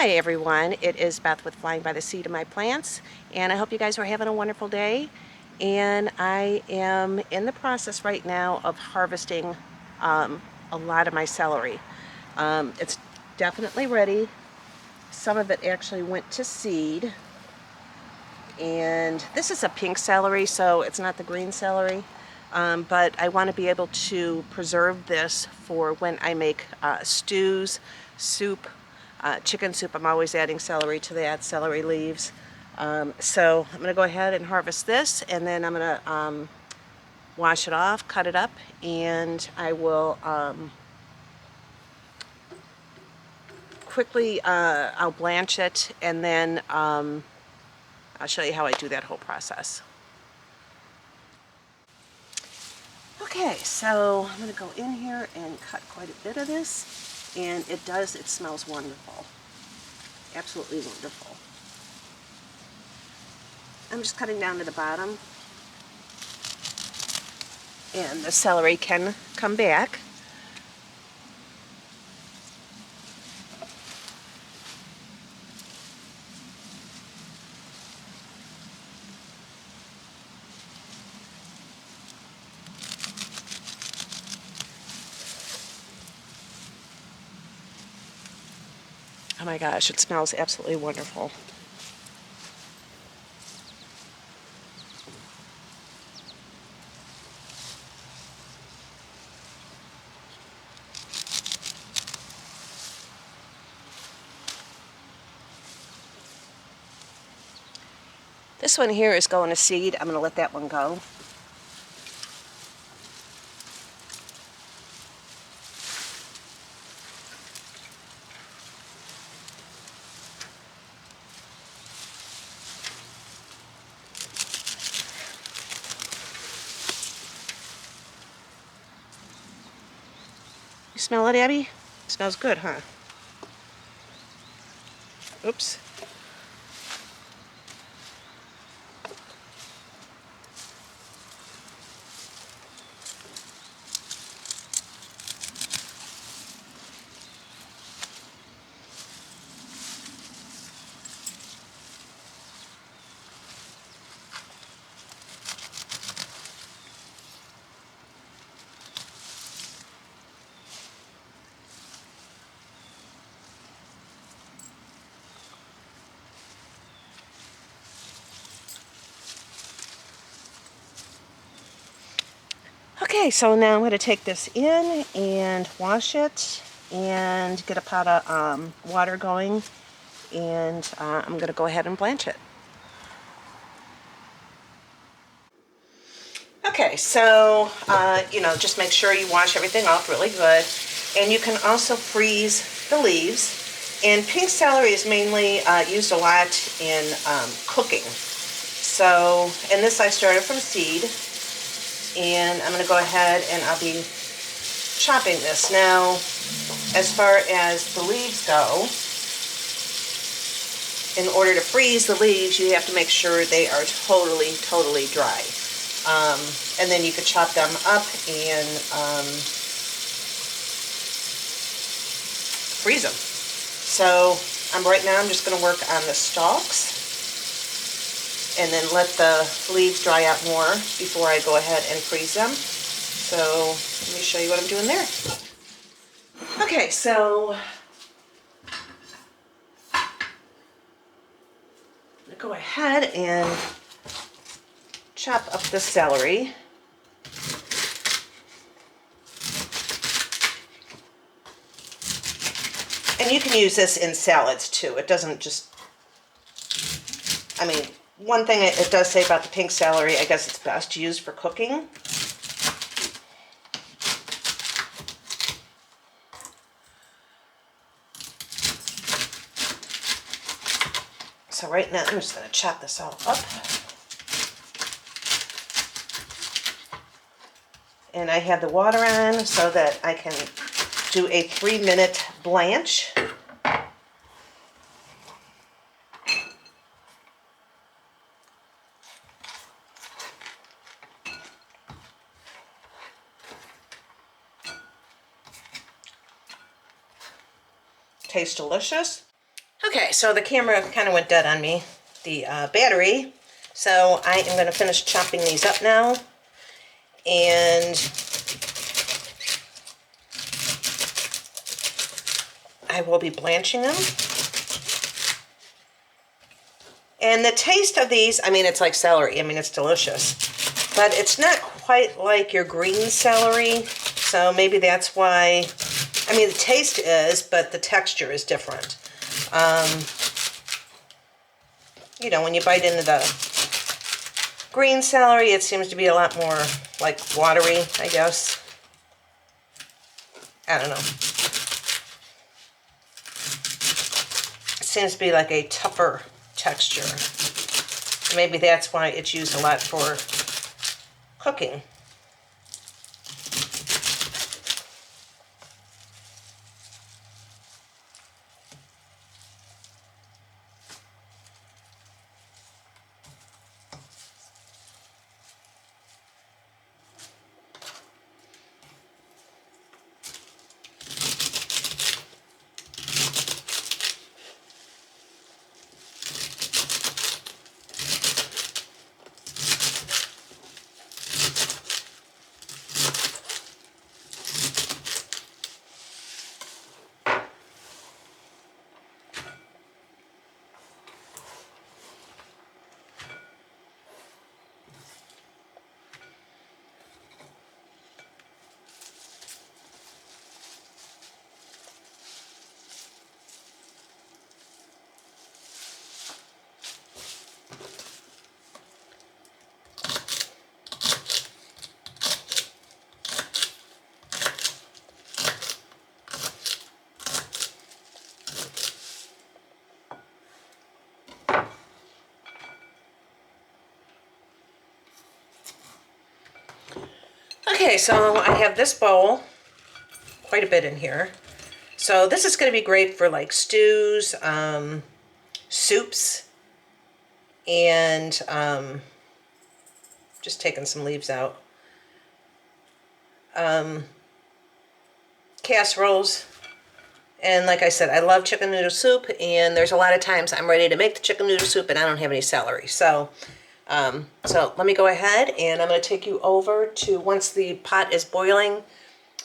Hi everyone, it is Beth with Flying by the Seed of My Plants, and I hope you guys are having a wonderful day. And I am in the process right now of harvesting a lot of my celery. It's definitely ready. Some of it actually went to seed, and this is a pink celery, so it's not the green celery. But I want to be able to preserve this for when I make stews, soup, chicken soup. I'm always adding celery to that, celery leaves. So I'm going to go ahead and harvest this, and then I'm going to wash it off, cut it up, and I will I'll blanch it, and then I'll show you how I do that whole process. Okay, so I'm going to go in here and cut quite a bit of this, and it smells wonderful. Absolutely wonderful. I'm just cutting down to the bottom, and the celery can come back. Oh my gosh, it smells absolutely wonderful. This one here is going to seed. I'm going to let that one go. You smell it, Abby? It smells good, huh? Oops. Okay, so now I'm going to take this in and wash it and get a pot of water going, and I'm going to go ahead and blanch it. Okay, so, just make sure you wash everything off really good, and you can also freeze the leaves. And pink celery is mainly used a lot in cooking. So, and this I started from seed, and I'm going to go ahead and I'll be chopping this. Now, as far as the leaves go, in order to freeze the leaves, you have to make sure they are totally dry. And then you could chop them up and freeze them. So right now I'm just going to work on the stalks and then let the leaves dry out more before I go ahead and freeze them. So let me show you what I'm doing there. Okay, so I'm going to go ahead and chop up the celery. And you can use this in salads too. It doesn't just, one thing it does say about the pink celery, I guess it's best used for cooking. So right now I'm just going to chop this all up. And I have the water on so that I can do a 3-minute blanch. Tastes delicious. Okay, so the camera kind of went dead on me, the battery. So I am going to finish chopping these up now. And I will be blanching them. And the taste of these, I mean, it's like celery. I mean, it's delicious. But it's not quite like your green celery. So maybe that's why, I mean, the taste is, but the texture is different. You know, when you bite into the green celery, it seems to be a lot more like watery, I guess. I don't know. It seems to be like a tougher texture. Maybe that's why it's used a lot for cooking. Okay, so I have this bowl, quite a bit in here. So this is going to be great for like stews, soups, and just taking some leaves out. Casseroles. And like I said, I love chicken noodle soup, and there's a lot of times I'm ready to make the chicken noodle soup and I don't have any celery. So let me go ahead and I'm going to take you over to, once the pot is boiling,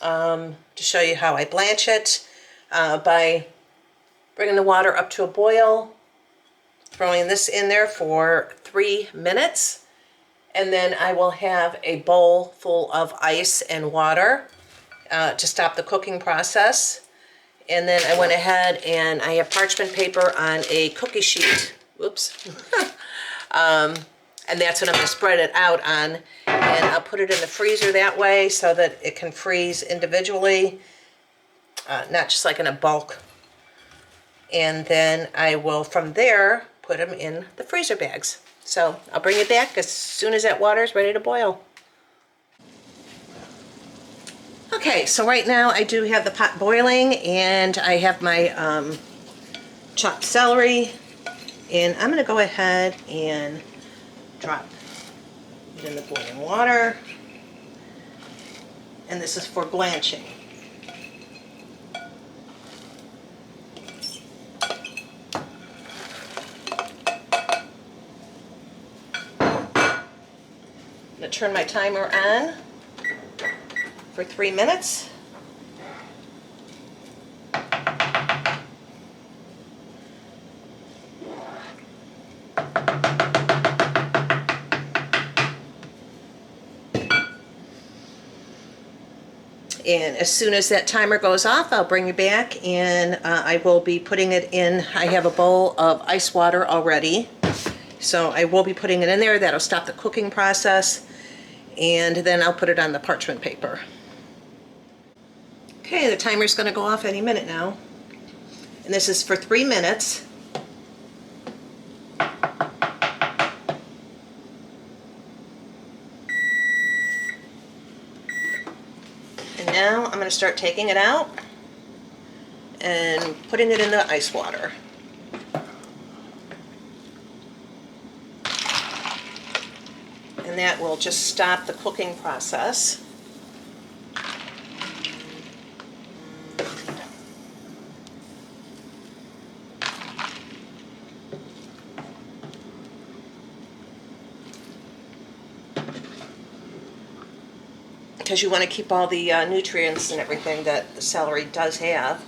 to show you how I blanch it by bringing the water up to a boil, throwing this in there for 3 minutes, and then I will have a bowl full of ice and water to stop the cooking process. And then I went ahead and I have parchment paper on a cookie sheet. Whoops. And that's what I'm going to spread it out on. And I'll put it in the freezer that way so that it can freeze individually, not just like in a bulk. And then I will, from there, put them in the freezer bags. So I'll bring it back as soon as that water is ready to boil. Okay, so right now I do have the pot boiling, and I have my chopped celery, and I'm going to go ahead and drop it in the boiling water, and this is for blanching. I'm going to turn my timer on for 3 minutes. And as soon as that timer goes off, I'll bring you back, and I will be putting it in. I have a bowl of ice water already, so I will be putting it in there. That'll stop the cooking process, and then I'll put it on the parchment paper. Okay, the timer's going to go off any minute now, and this is for 3 minutes. And now I'm going to start taking it out and putting it in the ice water. And that will just stop the cooking process. because you want to keep all the nutrients and everything that the celery does have.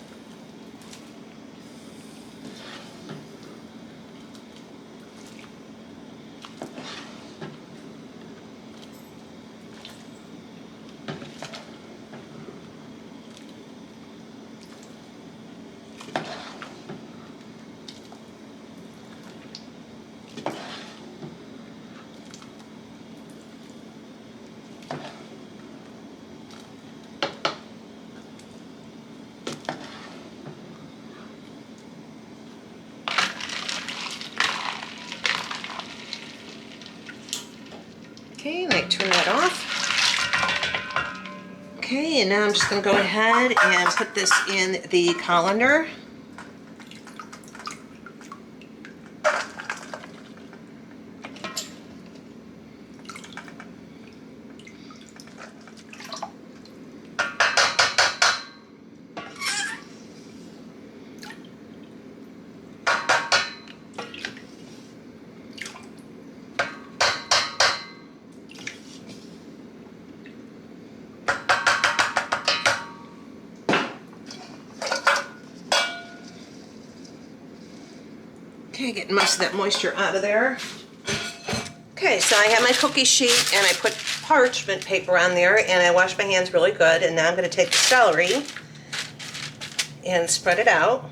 Okay, and I turn that off. Okay, and now I'm just going to go ahead and put this in the colander. Okay, getting most of that moisture out of there. Okay, so I have my cookie sheet and I put parchment paper on there and I wash my hands really good, and now I'm going to take the celery and spread it out.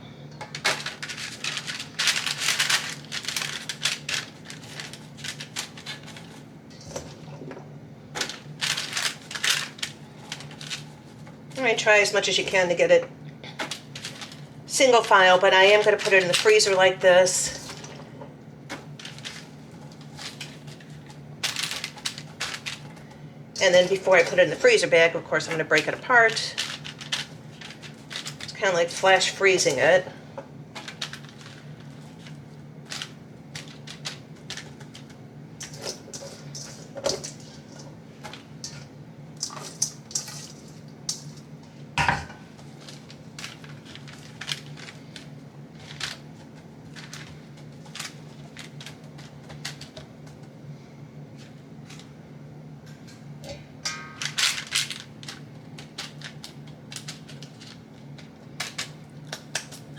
All right, try as much as you can to get it single file, but I am going to put it in the freezer like this. And then before I put it in the freezer bag, of course, I'm going to break it apart. It's kind of like flash freezing it.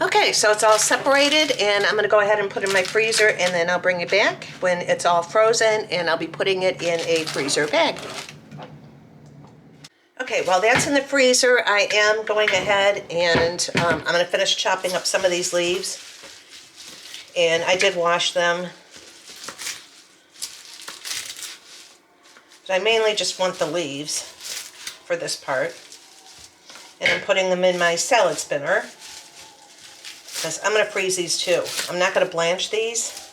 Okay, so it's all separated, and I'm going to go ahead and put it in my freezer, and then I'll bring it back when it's all frozen, and I'll be putting it in a freezer bag. Okay, while that's in the freezer, I am going ahead and I'm going to finish chopping up some of these leaves, and I did wash them. But I mainly just want the leaves for this part, and I'm putting them in my salad spinner. Because I'm going to freeze these too. I'm not going to blanch these.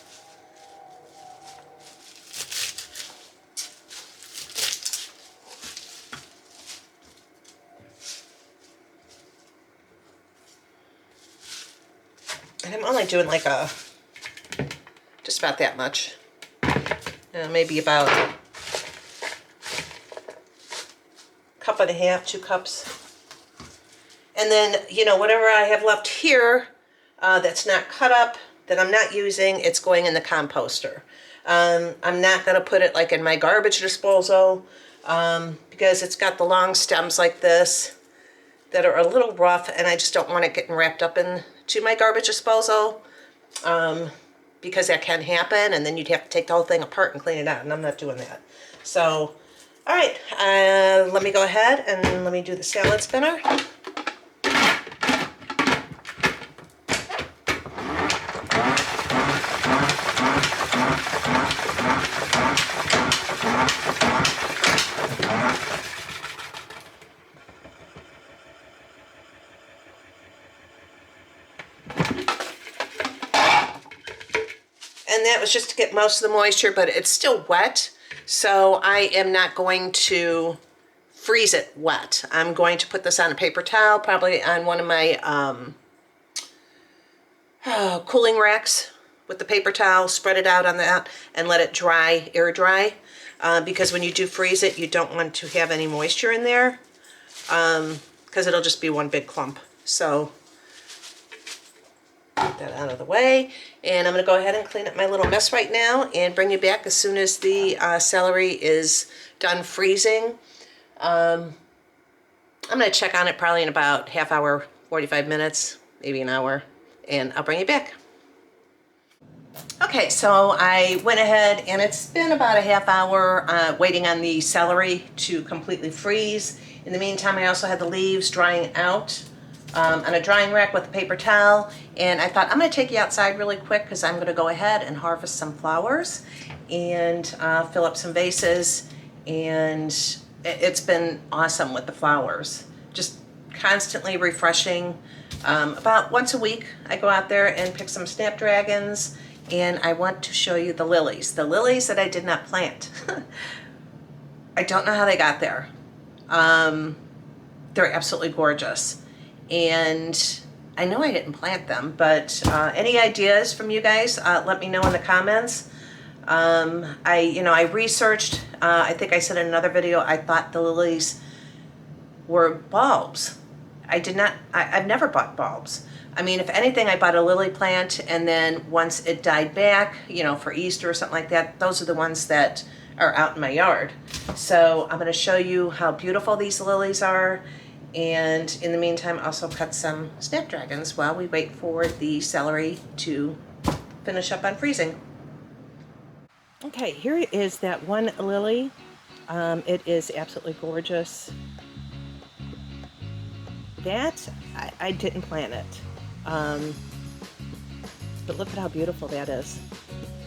And I'm only doing like just about that much. Maybe about a cup and a half, 2 cups. And then, whatever I have left here, that's not cut up, that I'm not using, it's going in the composter. I'm not going to put it like in my garbage disposal because it's got the long stems like this that are a little rough, and I just don't want it getting wrapped up into my garbage disposal because that can happen, and then you'd have to take the whole thing apart and clean it out, and I'm not doing that. So, all right, let me go ahead and let me do the salad spinner. And that was just to get most of the moisture, but it's still wet, so I am not going to freeze it wet. I'm going to put this on a paper towel, probably on one of my cooling racks with the paper towel, spread it out on that, and let it dry, air dry, because when you do freeze it, you don't want to have any moisture in there, because it'll just be one big clump. So get that out of the way, and I'm going to go ahead and clean up my little mess right now and bring you back as soon as the celery is done freezing. I'm going to check on it probably in about half hour, 45 minutes, maybe an hour, and I'll bring you back. Okay, so I went ahead and it's been about a half hour waiting on the celery to completely freeze. In the meantime, I also had the leaves drying out on a drying rack with a paper towel, and I thought I'm going to take you outside really quick because I'm going to go ahead and harvest some flowers and fill up some vases, and it's been awesome with the flowers. Just constantly refreshing. About once a week I go out there and pick some snapdragons, and I want to show you the lilies that I did not plant. I don't know how they got there. They're absolutely gorgeous, and I know I didn't plant them, but any ideas from you guys, let me know in the comments. I researched, I think I said in another video, I thought the lilies were bulbs. I've never bought bulbs. I mean, if anything, I bought a lily plant, and then once it died back, for Easter or something like that, those are the ones that are out in my yard. So I'm going to show you how beautiful these lilies are, and in the meantime, also cut some snapdragons while we wait for the celery to finish up on freezing. Okay, here is that one lily. It is absolutely gorgeous. That, I didn't plant it. But look at how beautiful that is.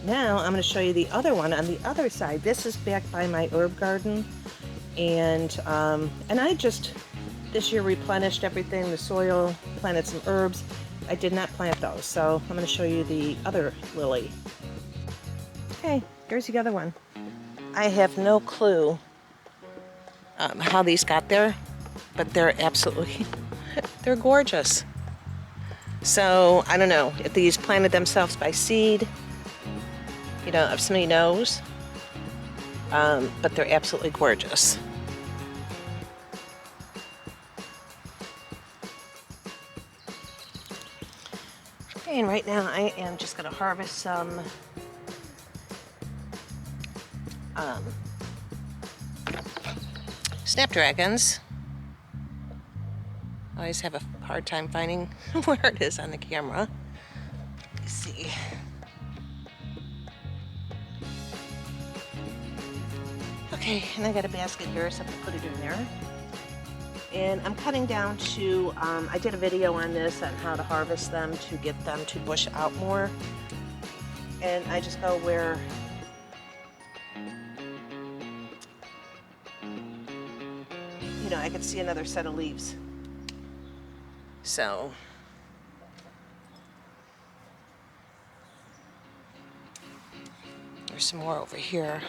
Now I'm going to show you the other one on the other side. This is back by my herb garden, and I just this year replenished everything, the soil, planted some herbs. I did not plant those, so I'm going to show you the other lily. Okay, here's the other one. I have no clue how these got there, but they're absolutely they're gorgeous. So I don't know if these planted themselves by seed, if somebody knows, but they're absolutely gorgeous. Okay, and right now I am just going to harvest some snapdragons. I always have a hard time finding where it is on the camera. Let's see. Okay, and I got a basket here, so I'm gonna put it in there. And I'm cutting down to, I did a video on this on how to harvest them to get them to bush out more. And I just go where I could see another set of leaves. So there's some more over here.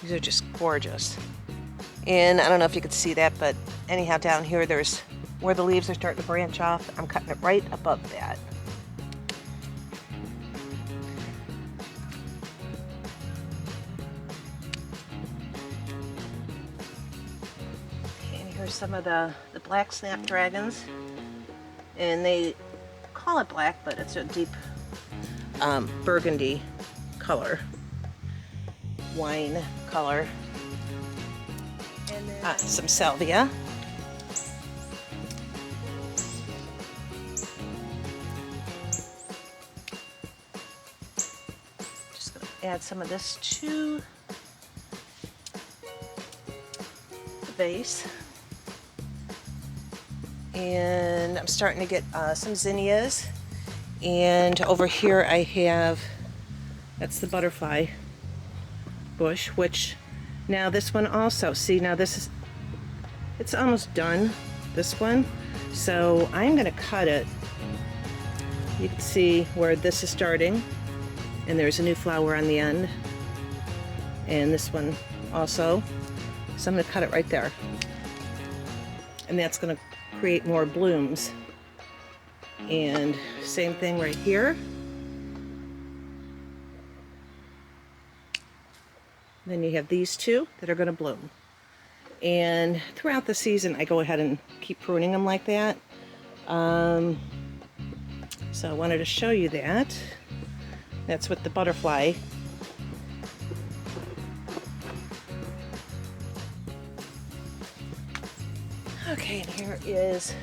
These are just gorgeous. And I don't know if you could see that, but anyhow, down here there's where the leaves are starting to branch off. I'm cutting it right above that. Here's some of the black snapdragons, and they call it black, but it's a deep burgundy color, wine color. And then some salvia. Just gonna add some of this to the base. And I'm starting to get some zinnias, and over here I have, that's the butterfly bush, which now this one also, see, now this is, it's almost done, this one, so I'm going to cut it. You can see where this is starting, and there's a new flower on the end, and this one also, so I'm going to cut it right there, and that's going to create more blooms. And same thing right here. Then you have these two that are going to bloom. And throughout the season I go ahead and keep pruning them like that. So I wanted to show you that. That's with the butterfly. Okay, and here is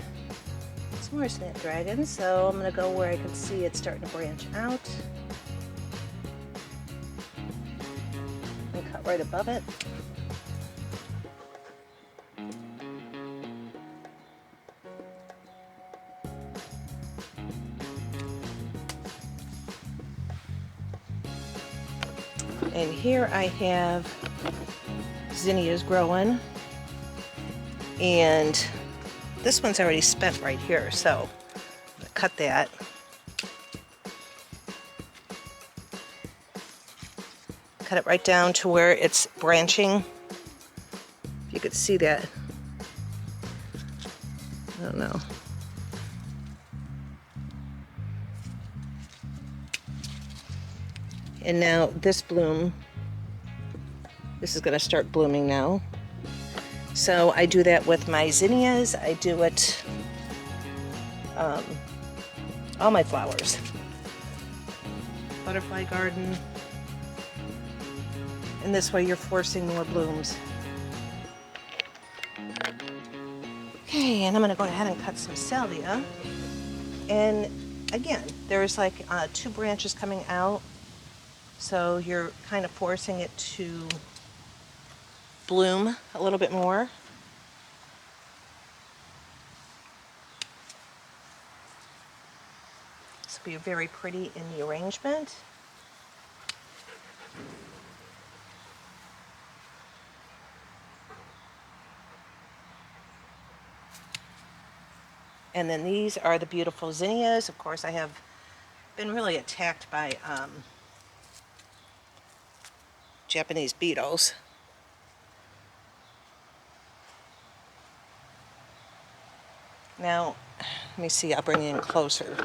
some more snapdragons. So I'm going to go where I can see it's starting to branch out. And cut right above it. And here I have zinnias growing, and this one's already spent right here, so I'm gonna cut that. Cut it right down to where it's branching. If you could see that. I don't know. And now this bloom, this is going to start blooming now. So I do that with my zinnias. I do it, all my flowers. Butterfly garden. And this way you're forcing more blooms. Okay, and I'm going to go ahead and cut some salvia. And again, there's like 2 branches coming out. So you're kind of forcing it to bloom a little bit more. This will be very pretty in the arrangement. And then these are the beautiful zinnias. Of course, I have been really attacked by Japanese beetles. Now, let me see, I'll bring it in closer.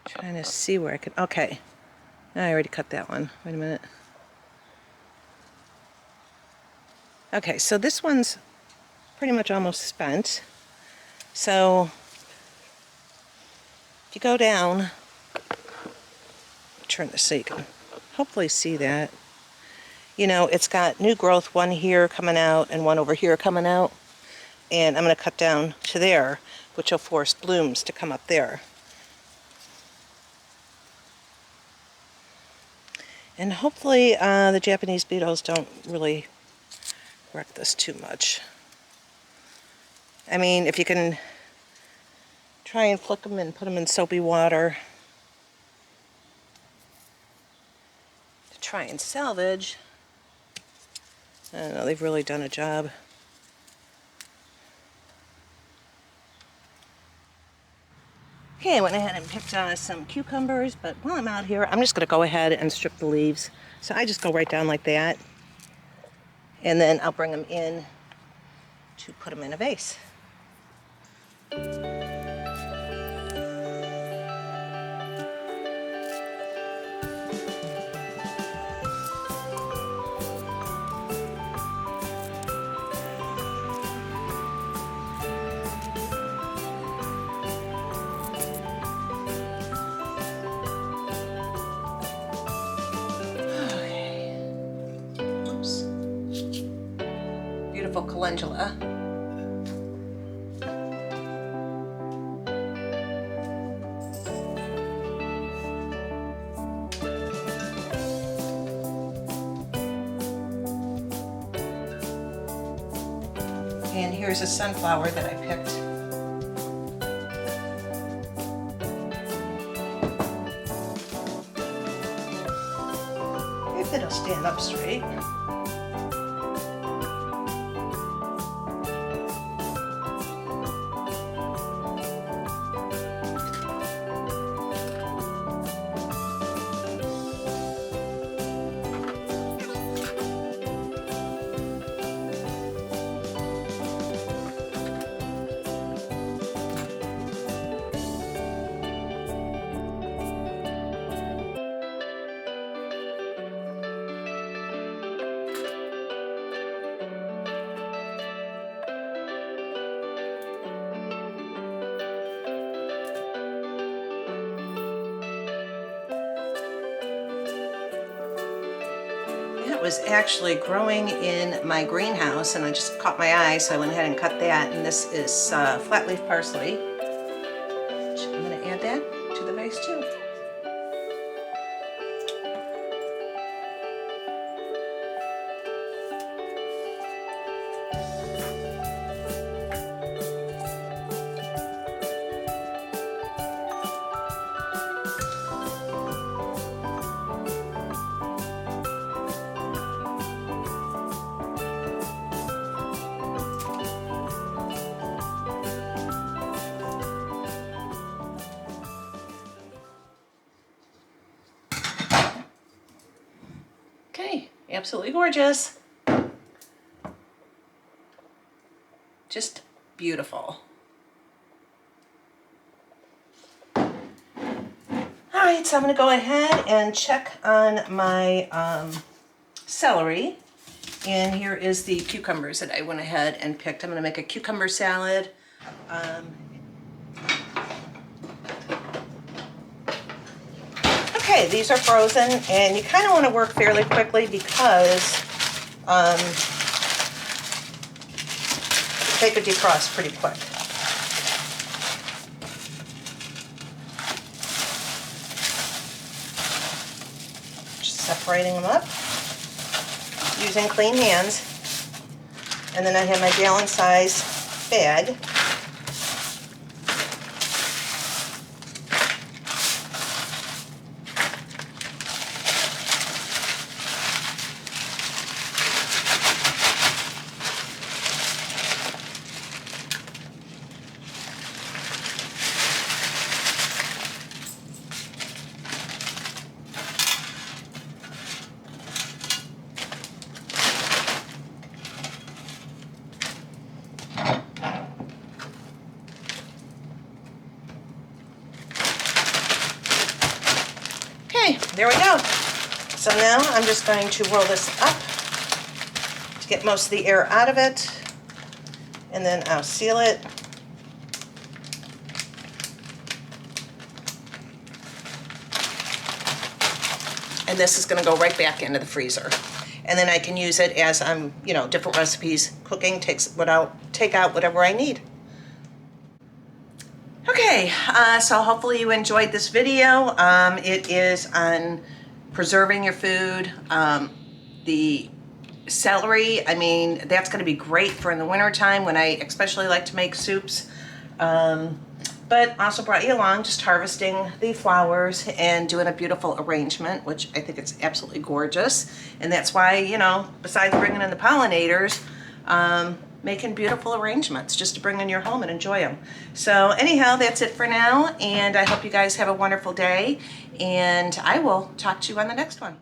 Trying to see where I can, okay. I already cut that one. Wait a minute. Okay, so this one's pretty much almost spent. So if you go down, turn this so you can hopefully see that. You know, it's got new growth, one here coming out and one over here coming out. And I'm going to cut down to there, which will force blooms to come up there. And hopefully the Japanese beetles don't really wreck this too much. I mean, if you can try and flick them and put them in soapy water to try and salvage. I don't know, they've really done a job. Okay, I went ahead and picked some cucumbers, but while I'm out here, I'm just going to go ahead and strip the leaves. So I just go right down like that, and then I'll bring them in to put them in a vase. Beautiful calendula. And here's a sunflower that I picked. If it'll stand up straight. was actually growing in my greenhouse, and I just caught my eye, so I went ahead and cut that. And this is flat leaf parsley. I'm going to add that to the vase too. Okay, absolutely gorgeous. Just beautiful. All right, so I'm going to go ahead and check on my celery. And here is the cucumbers that I went ahead and picked. I'm going to make a cucumber salad. Okay, these are frozen, and you kind of want to work fairly quickly because they could defrost pretty quick. Just separating them up using clean hands. And then I have my gallon size bag. Okay, there we go. So now I'm just going to roll this up to get most of the air out of it, and then I'll seal it. And this is going to go right back into the freezer. And then I can use it as I'm, different recipes cooking, take out whatever I need. Okay, so hopefully you enjoyed this video. It is on preserving your food. The celery, I mean, that's going to be great for in the wintertime when I especially like to make soups. But also brought you along just harvesting the flowers and doing a beautiful arrangement, which I think it's absolutely gorgeous. And that's why, besides bringing in the pollinators, making beautiful arrangements just to bring in your home and enjoy them. So anyhow, that's it for now, and I hope you guys have a wonderful day, and I will talk to you on the next one.